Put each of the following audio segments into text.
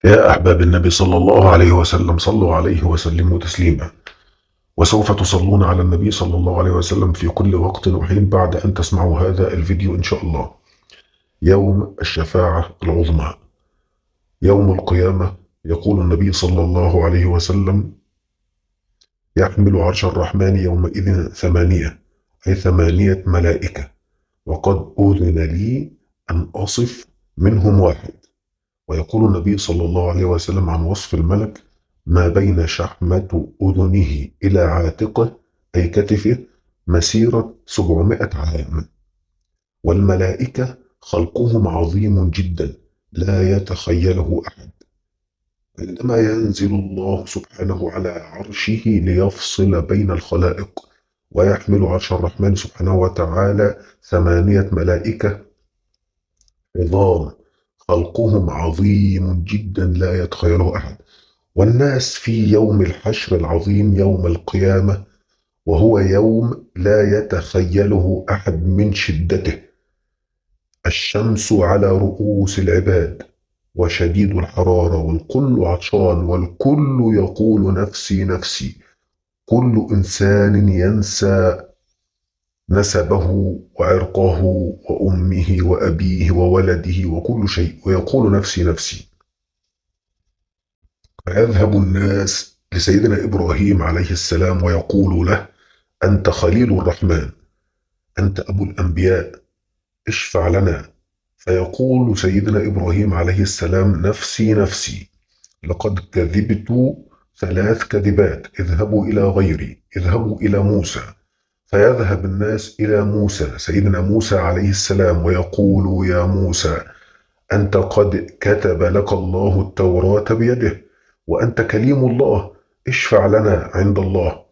يا أحباب النبي صلى الله عليه وسلم، صلوا عليه وسلموا تسليما. وسوف تصلون على النبي صلى الله عليه وسلم في كل وقت وحين بعد أن تسمعوا هذا الفيديو إن شاء الله. يوم الشفاعة العظمى، يوم القيامة. يقول النبي صلى الله عليه وسلم: يحمل عرش الرحمن يومئذ ثمانية، أي 8 ملائكة، وقد أذن لي أن أصف منهم واحد. ويقول النبي صلى الله عليه وسلم عن وصف الملك: ما بين شحمة أذنه إلى عاتقه أي كتفه مسيرة 700 عام. والملائكة خلقهم عظيم جدا لا يتخيله أحد. عندما ينزل الله سبحانه على عرشه ليفصل بين الخلائق، ويحمل عرش الرحمن سبحانه وتعالى 8 ملائكة عظام خلقهم عظيم جدا لا يتخيله أحد. والناس في يوم الحشر العظيم يوم القيامة، وهو يوم لا يتخيله أحد من شدته. الشمس على رؤوس العباد وشديد الحرارة، والكل عطشان، والكل يقول نفسي نفسي. كل إنسان ينسى نسبه وعرقه وأمه وأبيه وولده وكل شيء، ويقول نفسي نفسي. فيذهب الناس لسيدنا إبراهيم عليه السلام ويقول له: أنت خليل الرحمن، أنت أبو الأنبياء، اشفع لنا. فيقول سيدنا إبراهيم عليه السلام: نفسي نفسي، لقد كذبت 3 كذبات، اذهبوا إلى غيري، اذهبوا إلى موسى. فيذهب الناس إلى موسى، سيدنا موسى عليه السلام، ويقول: يا موسى، أنت قد كتب لك الله التوراة بيده، وأنت كليم الله، اشفع لنا عند الله.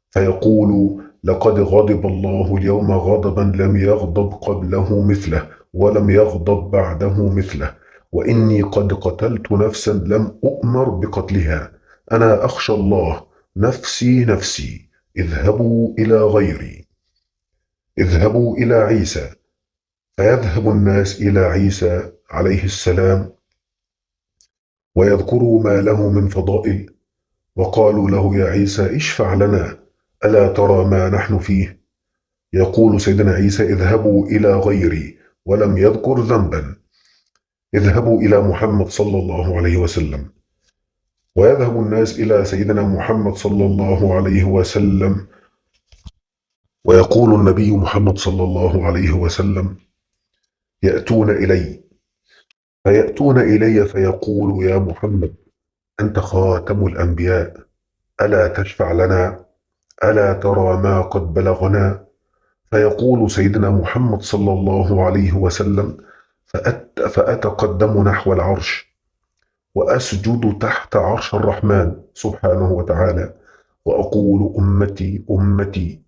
فيقول: لقد غضب الله اليوم غضبا لم يغضب قبله مثله، ولم يغضب بعده مثله، وإني قد قتلت نفسا لم أؤمر بقتلها، أنا أخشى الله، نفسي نفسي، اذهبوا إلى غيري، اذهبوا إلى عيسى. فيذهب الناس إلى عيسى عليه السلام ويذكروا ما له من فضائل، وقالوا له: يا عيسى، اشفع لنا، ألا ترى ما نحن فيه؟ يقول سيدنا عيسى: اذهبوا إلى غيري، ولم يذكر ذنبا، اذهبوا إلى محمد صلى الله عليه وسلم. ويذهب الناس إلى سيدنا محمد صلى الله عليه وسلم، ويقول النبي محمد صلى الله عليه وسلم: يأتون إلي، فيأتون إلي فيقول: يا محمد، أنت خاتم الأنبياء، ألا تشفع لنا؟ ألا ترى ما قد بلغنا؟ فيقول سيدنا محمد صلى الله عليه وسلم: فأتقدم نحو العرش، وأسجد تحت عرش الرحمن سبحانه وتعالى، وأقول: أمتي أمتي.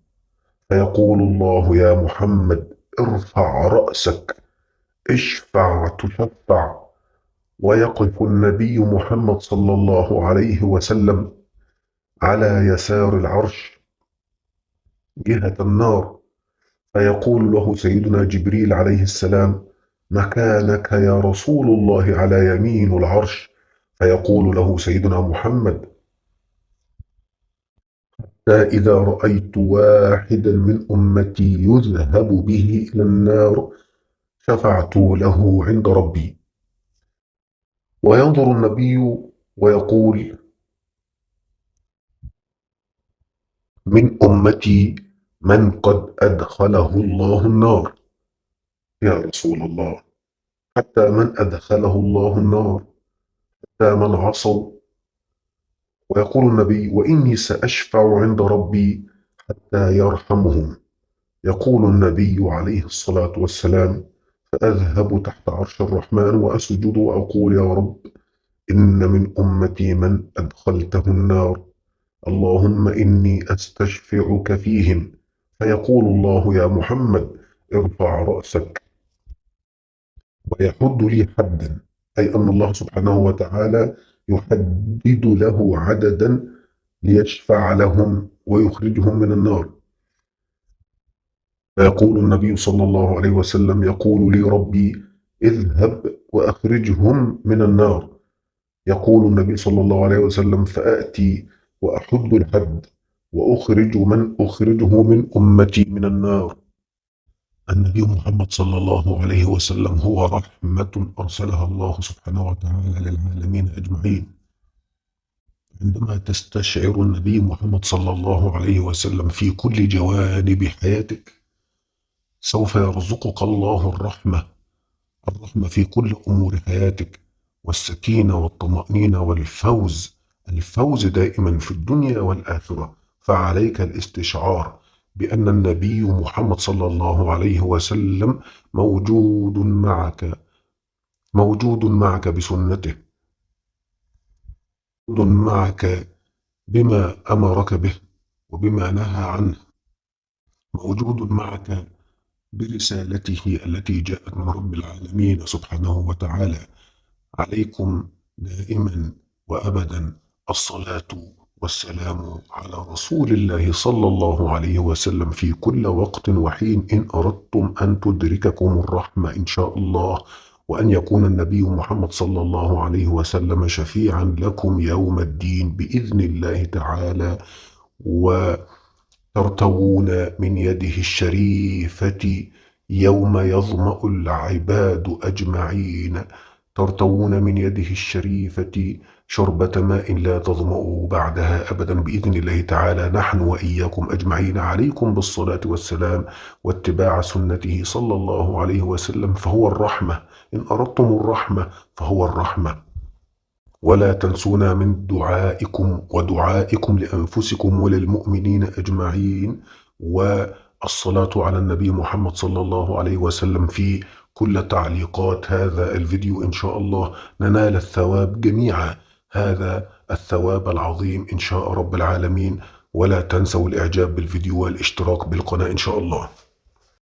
فيقول الله: يا محمد، ارفع رأسك، اشفع تشفع. ويقف النبي محمد صلى الله عليه وسلم على يسار العرش جهة النار. فيقول له سيدنا جبريل عليه السلام: مكانك يا رسول الله على يمين العرش. فيقول له سيدنا محمد: فإذا رأيت واحدا من أمتي يذهب به إلى النار شفعت له عند ربي. وينظر النبي ويقول: من أمتي من قد أدخله الله النار يا رسول الله، حتى من أدخله الله النار، حتى من عصوا. ويقول النبي: وإني سأشفع عند ربي حتى يرحمهم. يقول النبي عليه الصلاة والسلام: فأذهب تحت عرش الرحمن وأسجد وأقول: يا رب، إن من أمتي من أدخلته النار، اللهم إني أستشفعك فيهم. فيقول الله: يا محمد، ارفع رأسك. ويحد لي حدا، أي أن الله سبحانه وتعالى يحدد له عددا ليشفع لهم ويخرجهم من النار. فيقول النبي صلى الله عليه وسلم: يقول لي ربي: اذهب وأخرجهم من النار. يقول النبي صلى الله عليه وسلم: فآتي وأحد الحد وأخرج من أخرجه من أمتي من النار. النبي محمد صلى الله عليه وسلم هو رحمة أرسلها الله سبحانه وتعالى للعالمين أجمعين. عندما تستشعر النبي محمد صلى الله عليه وسلم في كل جوانب حياتك، سوف يرزقك الله الرحمة، الرحمة في كل أمور حياتك، والسكينة والطمأنينة والفوز، الفوز دائما في الدنيا والآخرة. فعليك الاستشعار بأن النبي محمد صلى الله عليه وسلم موجود معك، موجود معك بسنته، موجود معك بما أمرك به وبما نهى عنه، موجود معك برسالته التي جاءت من رب العالمين سبحانه وتعالى. عليكم دائما وأبدا الصلاة والسلام على رسول الله صلى الله عليه وسلم في كل وقت وحين، إن أردتم أن تدرككم الرحمة إن شاء الله، وأن يكون النبي محمد صلى الله عليه وسلم شفيعا لكم يوم الدين بإذن الله تعالى، وترتوون من يده الشريفة يوم يظمأ العباد أجمعين، ترتوون من يده الشريفة شربة ماء لا تظمأوا بعدها أبدا بإذن الله تعالى، نحن وإياكم أجمعين. عليكم بالصلاة والسلام واتباع سنته صلى الله عليه وسلم، فهو الرحمة. إن أردتم الرحمة فهو الرحمة. ولا تنسونا من دعائكم ودعائكم لأنفسكم وللمؤمنين أجمعين، والصلاة على النبي محمد صلى الله عليه وسلم في كل تعليقات هذا الفيديو. إن شاء الله ننال الثواب جميعا، هذا الثواب العظيم إن شاء رب العالمين. ولا تنسوا الإعجاب بالفيديو والاشتراك بالقناة إن شاء الله.